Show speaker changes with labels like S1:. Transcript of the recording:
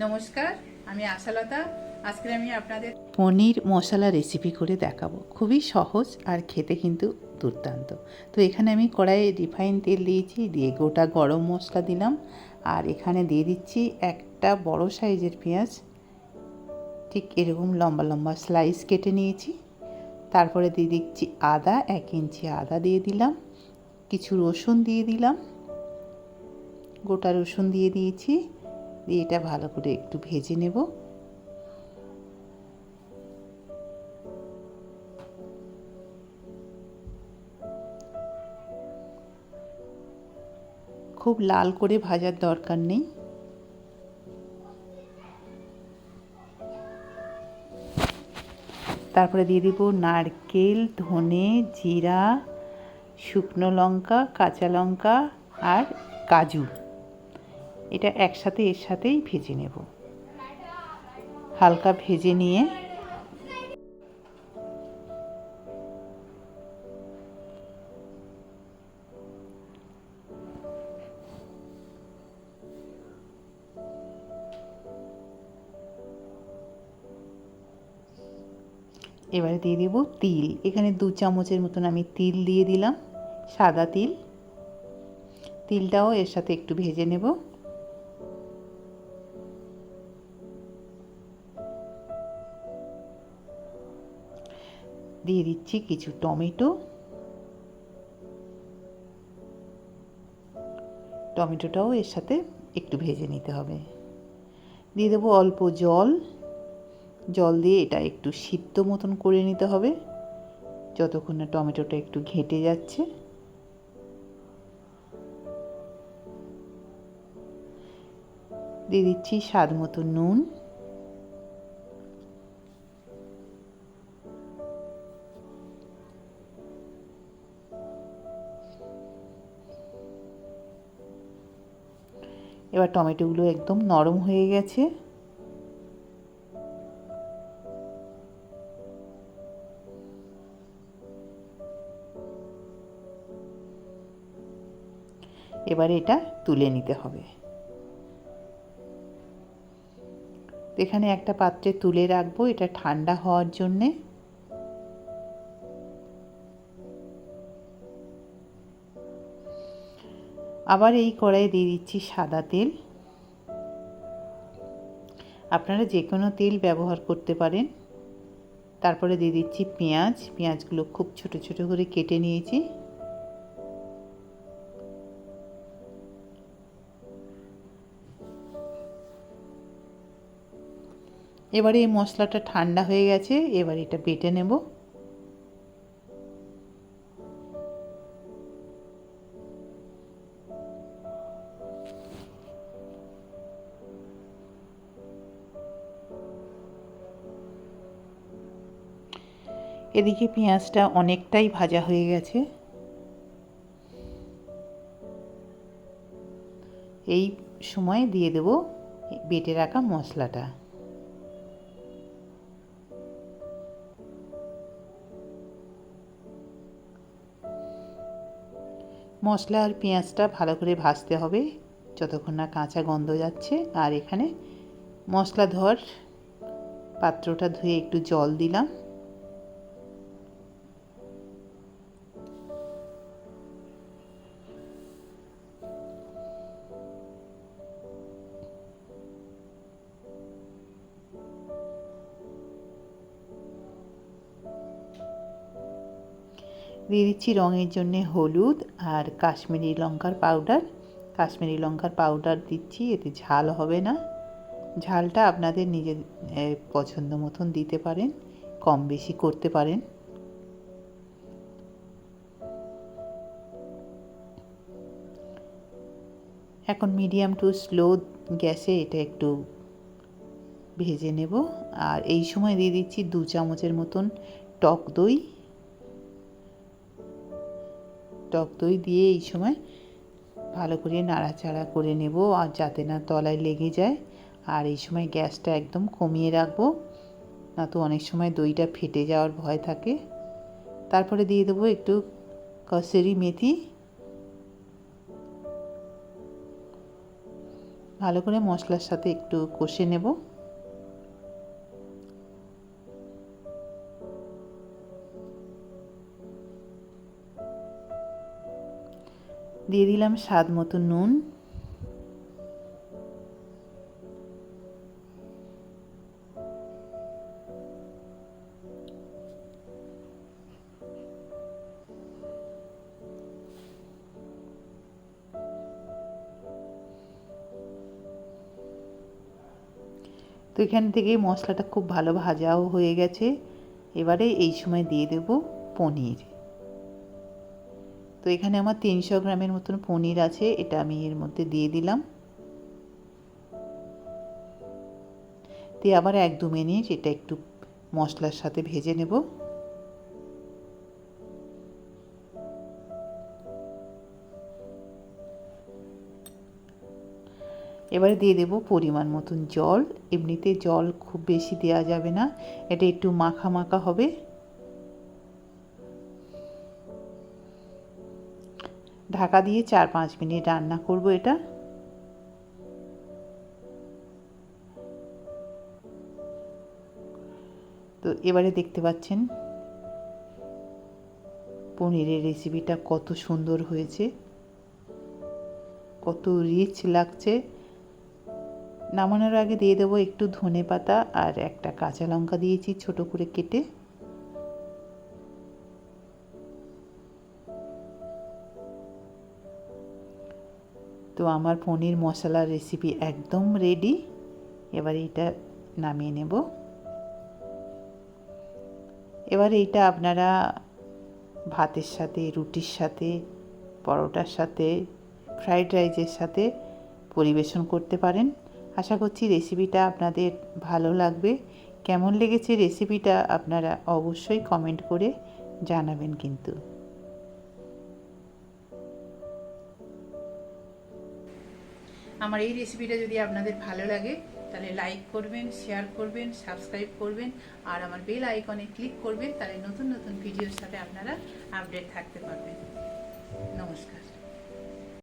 S1: নমস্কার, আমি আশালতা। আজকে আমি আপনাদের
S2: পনির মশলা রেসিপি করে দেখাবো। খুবই সহজ আর খেতে কিন্তু দুর্দান্ত। তো এখানে আমি কড়াইয়ে রিফাইন তেল দিয়েছি, দিয়ে গোটা গরম মশলা দিলাম, আর এখানে দিয়ে দিচ্ছি একটা বড় সাইজের পেঁয়াজ, ঠিক এরকম লম্বা লম্বা স্লাইস কেটে নিয়েছি। তারপরে দিয়ে দিচ্ছি আদা, 1 ইঞ্চি আদা দিয়ে দিলাম, কিছু রসুন দিয়ে দিলাম, গোটা রসুন দিয়ে দিয়েছি, দিয়ে এটা ভালো করে একটু ভেজে নেব। খুব লাল করে ভাজার দরকার নেই। তারপরে দিয়ে দিব নারকেল, ধনে, জিরা, শুকনো লঙ্কা, কাঁচা লঙ্কা আর কাজু। এটা একসাথে এর সাথেই ভেজে নেব। হালকা ভেজে নিয়ে এবারে দিয়ে দেব তিল। এখানে 2 চামচের মতন আমি তিল দিয়ে দিলাম, সাদা তিল। তিলটাও এর সাথে একটু ভেজে নেব। দিয়ে দিচ্ছি কিছু টমেটো। টমেটোটাও এর সাথে একটু ভেজে নিতে হবে। দিয়ে দেবো অল্প জল। জল দিয়ে এটা একটু সিদ্ধ মতন করে নিতে হবে, যতক্ষণ না টমেটোটা একটু ঘেঁটে যাচ্ছে। দিয়ে দিচ্ছি স্বাদ মতো নুন। এবার টমেটোগুলো একদম নরম হয়ে গেছে। এবারে এটা তুলে নিতে হবে। এখানে একটা পাত্রে তুলে রাখবো, এটা ঠান্ডা হওয়ার জন্যে। আবার এই কড়াইয়ে দিয়ে দিচ্ছি সাদা তেল। আপনারা যে কোনো তেল ব্যবহার করতে পারেন। তারপরে দিয়ে দিচ্ছি পেঁয়াজ। পেঁয়াজগুলো খুব ছোট ছোট করে কেটে নিয়েছি। এবারে এই মশলাটা ঠান্ডা হয়ে গেছে, এবার এটা বেটে নেব। এদিকে পেঁয়াজটা অনেকটাই ভাজা হয়ে গেছে। এই সময় দিয়ে দেব বেটে রাখা মশলাটা। মশলা আর পেঁয়াজটা ভালো করে ভাজতে হবে যতক্ষণ না কাঁচা গন্ধ যাচ্ছে। আর এখানে মশলা ধোয়ার পাত্রটা ধুয়ে একটু জল দিলাম। দিয়ে দিচ্ছি রঙের জন্যে হলুদ আর কাশ্মীরি লঙ্কার পাউডার। কাশ্মীরি লঙ্কার পাউডার দিচ্ছি, এতে ঝাল হবে না। ঝালটা আপনাদের নিজের পছন্দ মতন দিতে পারেন, কম বেশি করতে পারেন। এখন মিডিয়াম টু স্লো গ্যাসে এটা একটু ভেজে নেব। আর এই সময় দিয়ে দিচ্ছি 2 চামচের মতন টক দই। টক দই দিয়ে এই সময় ভালো করে নাড়াচাড়া করে নেব, আর যাতে না তলায় লেগে যায়। আর এই সময় গ্যাসটা একদম কমিয়ে রাখবো, না তো অনেক সময় দইটা ফেটে যাওয়ার ভয় থাকে। তারপরে দিয়ে দেবো একটু কসুরি মেথি। ভালো করে মশলার সাথে একটু কষে নেব। দিয়ে দিলাম স্বাদ মতো নুন। তো এখান থেকে মশলাটা খুব ভালো ভাজাও হয়ে গেছে। এবারে এই সময় দিয়ে দেব পনির। তো এখানে আমার 300 গ্রামের মতন পনির আছে, এটা আমি এর মধ্যে দিয়ে দিলাম। দিয়ে আবার 1-2 মিনিট এটা একটু মশলার সাথে ভেজে নেব। এবারে দিয়ে দেব পরিমাণ মতন জল। এমনিতে জল খুব বেশি দেওয়া যাবে না, এটা একটু মাখা মাখা হবে। ঢাকা দিয়ে 4-5 মিনিট রান্না করব এটা। তো এবারে দেখতে পাচ্ছেন পনিরের রেসিপিটা কত সুন্দর হয়েছে, কত রিচ লাগছে। নামানোর আগে দিয়ে দেবো একটু ধনেপাতা আর একটা কাঁচা লঙ্কা দিয়েছি ছোট করে কেটে। তো আমার পনির মশলার রেসিপি একদম রেডি। এবার এটা নামিয়ে নেব। এবার এইটা আপনারা ভাতের সাথে, রুটির সাথে, পরোটার সাথে, ফ্রাইড রাইসের সাথে পরিবেশন করতে পারেন। আশা করছি রেসিপিটা আপনাদের ভালো লাগবে। কেমন লেগেছে রেসিপিটা আপনারা অবশ্যই কমেন্ট করে জানাবেন কিন্তু।
S1: আমার এই রেসিপিটা যদি আপনাদের ভালো লাগে তাহলে লাইক করবেন, শেয়ার করবেন, সাবস্ক্রাইব করবেন আর আমার বেল আইকনে ক্লিক করবেন, তাহলে নতুন নতুন ভিডিওর সাথে আপনারা আপডেট থাকতে পারবেন। নমস্কার।